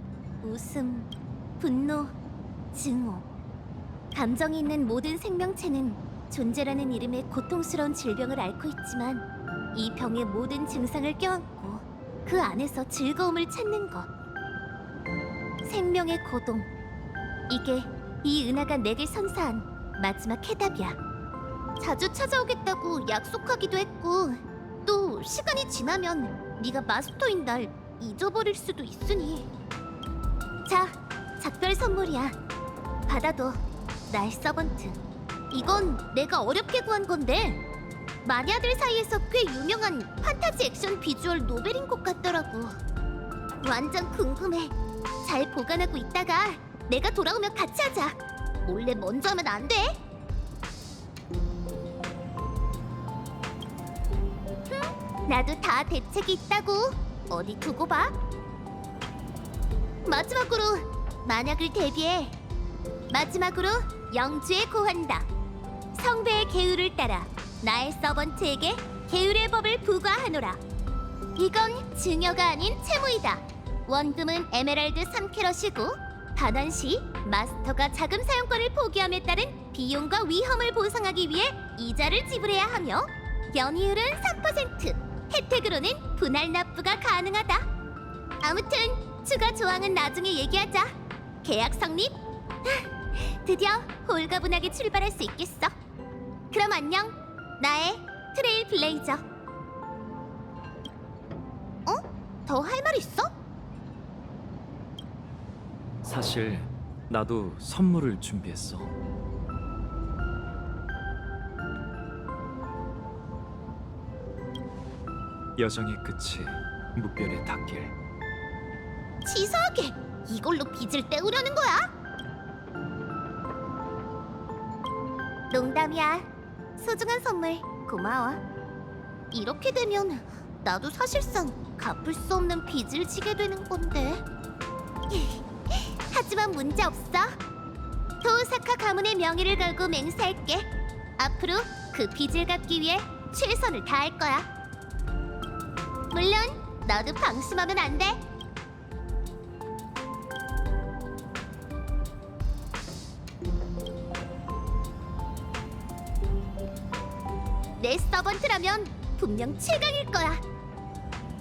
웃음, 분노, 증오. 감정이 있는 모든 생명체는 존재라는 이름의 고통스러운 질병을 앓고 있지만 이 병의 모든 증상을 껴안고 그 안에서 즐거움을 찾는 것. 생명의 고동. 이게 이 은하가 내게 선사한 마지막 해답이야. 자주 찾아오겠다고 약속하기도 했고, 또 시간이 지나면 네가 마스터인 날 잊어버릴 수도 있으니. 자, 작별 선물이야. 받아둬, 나의 서번트. 이건 내가 어렵게 구한 건데 마니아들 사이에서 꽤 유명한 판타지 액션 비주얼 노벨인 것 같더라고. 완전 궁금해. 잘 보관하고 있다가 내가 돌아오면 같이 하자. 몰래 먼저 하면 안 돼? 나도 다 대책이 있다고. 어디 두고 봐. 마지막으로 만약을 대비해. 마지막으로 영주의 고한다. 성배의 계율을 따라 나의 서번트에게 계율의 법을 부과하노라. 이건 증여가 아닌 채무이다. 원금은 에메랄드 3캐럿이고 반환 시 마스터가 자금 사용권을 포기함에 따른 비용과 위험을 보상하기 위해 이자를 지불해야 하며 연이율은 3%. 혜택으로는 분할 납부가 가능하다. 아무튼 추가 조항은 나중에 얘기하자. 계약 성립. 드디어 홀가분하게 출발할 수 있겠어. 그럼 안녕. 나의 트레일 블레이저. 어? 더 할 말 있어? 사실 나도 선물을 준비했어. 여정의 끝이 무별에 닿길. 치사하게 이걸로 빚을 때우려는 거야? 농담이야. 소중한 선물 고마워. 이렇게 되면 나도 사실상 갚을 수 없는 빚을 지게 되는 건데. 하지만 문제 없어. 도사카 가문의 명예를 걸고 맹세할게. 앞으로 그 빚을 갚기 위해 최선을 다할 거야. 물론 너도 방심하면 안 돼. 내 서번트라면 분명 최강일 거야.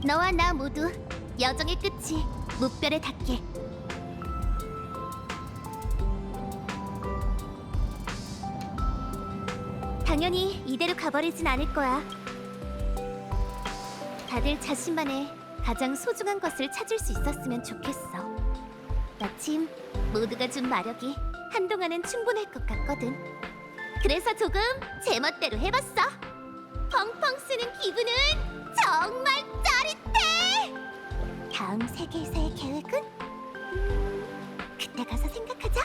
너와 나 모두 여정의 끝이 무별에 닿게. 당연히 이대로 가버리진 않을 거야. 다들 자신만의 가장 소중한 것을 찾을 수 있었으면 좋겠어. 마침 모두가 준 마력이 한동안은 충분할 것 같거든. 그래서 조금 제멋대로 해봤어. 펑펑 쓰는 기분은 정말 짜릿해! 다음 세계에서의 계획은? 그때 가서 생각하자.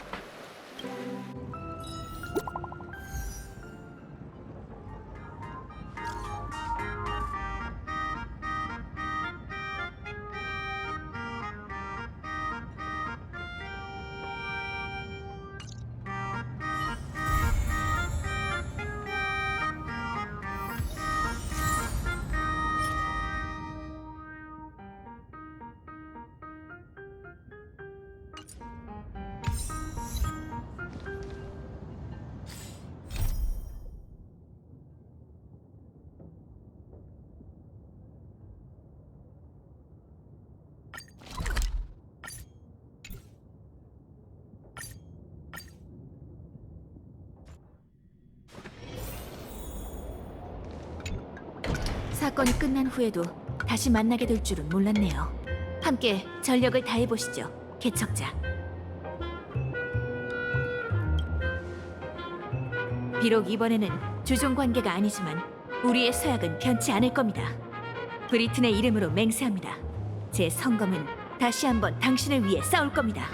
사건이 끝난 후에도 다시 만나게 될 줄은 몰랐네요. 함께 전력을 다해보시죠, 개척자. 비록 이번에는 주종 관계가 아니지만 우리의 서약은 변치 않을 겁니다. 브리튼의 이름으로 맹세합니다. 제 성검은 다시 한번 당신을 위해 싸울 겁니다.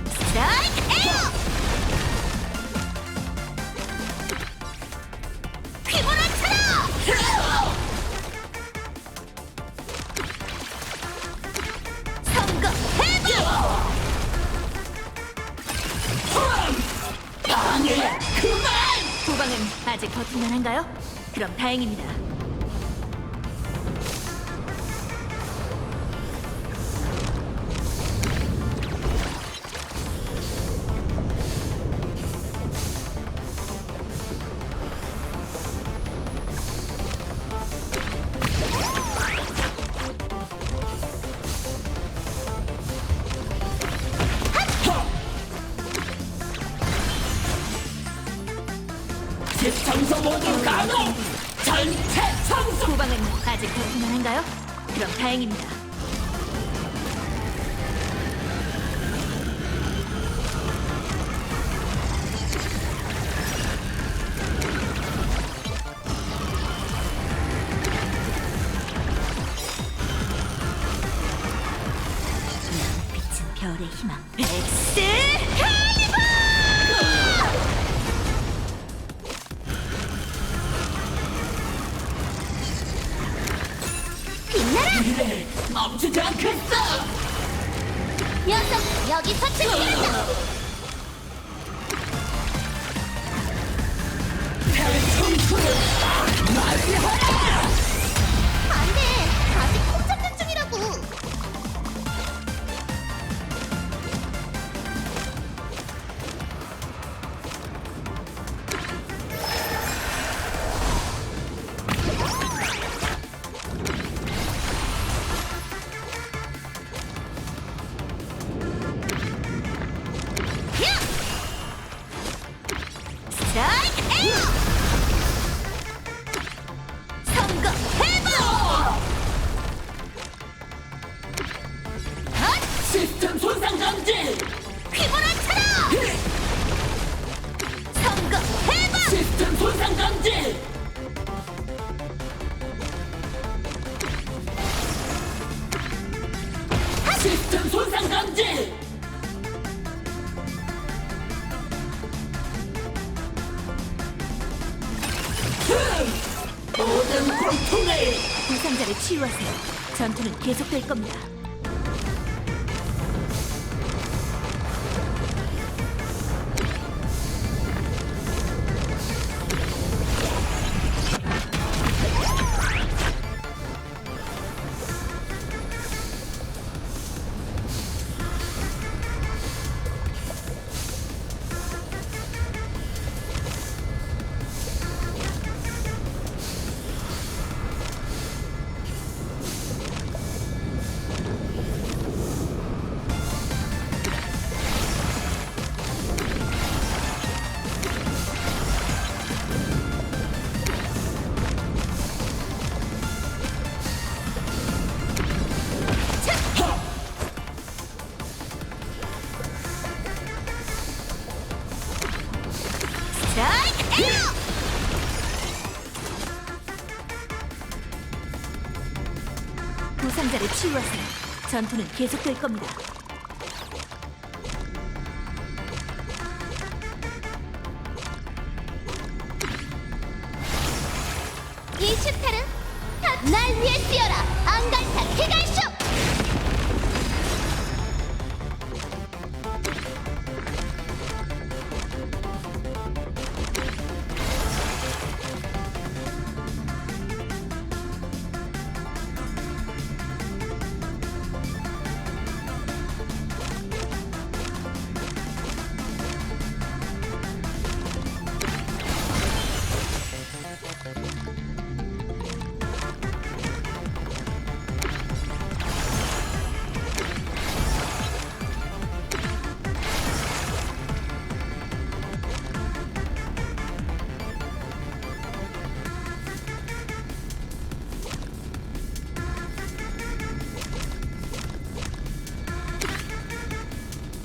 스트라이크 에어! 휘몰아쳐라! 선거 해봐! 후방은 아직 버틸만한가요? 그럼 다행입니다. 후방은 아직 버틸만한가요? 그럼 다행입니다. 빛은 별의 희망. 엑스 칼리버! 빛나라! 멈추지 않겠어! 녀석, 여기서 출발한다! 안 돼! 아직 폭작전 중이라고! 스트라이크 에어! 선거 해봐! 시스템 손상 감지! 휘몰아쳐라! 선거 해봐! 시스템 손상 감지! 시스템 손상 감지! 부상자를 치유하세요. 전투는 계속될 겁니다. 스트라이크 에어! 부상자를 치유하세요. 전투는 계속될 겁니다. 이 슈타는 날 위해 뛰어라! 안갈타 기갈쇼!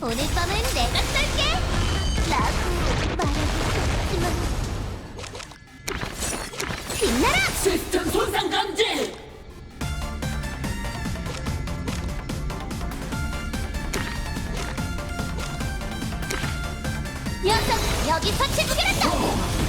오늘 밤은 내가 쏠게! 라고 말하고 싶지만 빛나라! 시스템 손상 감지! 녀석, 여기서 치부게란다!